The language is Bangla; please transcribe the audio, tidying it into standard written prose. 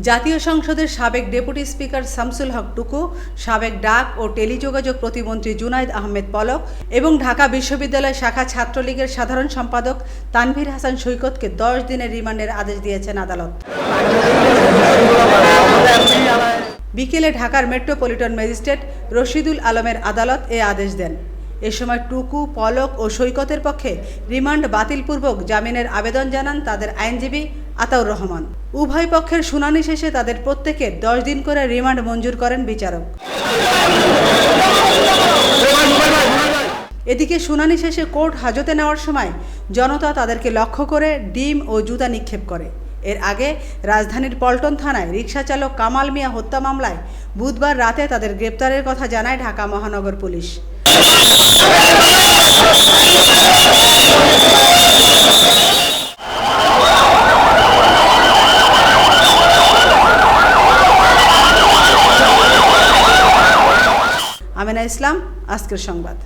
জাতীয় সংসদের সাবেক ডেপুটি স্পিকার শামসুল হক টুকু, সাবেক ডাক ও টেলিযোগাযোগ প্রতিমন্ত্রী জুনাইদ আহমেদ পলক এবং ঢাকা বিশ্ববিদ্যালয় শাখা ছাত্রলীগের সাধারণ সম্পাদক তানভীর হাসান সৈকতকে 10 দিনের রিমান্ডের আদেশ দিয়েছেন আদালত। বিকেলে ঢাকার মেট্রোপলিটন ম্যাজিস্ট্রেট রশিদুল আলমের আদালত এ আদেশ দেন। এ সময় টুকু, পলক ও সৈকতের পক্ষে রিমান্ড বাতিলপূর্বক জামিনের আবেদন জানান তাদের আইনজীবী আতাউর রহমান। উভয় পক্ষের শুনানি শেষে তাদের প্রত্যেকের 10 দিন করে রিমান্ড মঞ্জুর করেন বিচারক। এদিকে শুনানি শেষে কোর্ট হাজতে নেওয়ার সময় জনতা তাদেরকে লক্ষ্য করে ডিম ও জুতা নিক্ষেপ করে। এর আগে রাজধানীর পল্টন থানায় রিকশাচালক কামাল মিয়া হত্যা মামলায় বুধবার রাতে তাদের গ্রেপ্তারের কথা জানায় ঢাকা মহানগর পুলিশ। আমেনা ইসলাম, আজকের সংবাদ।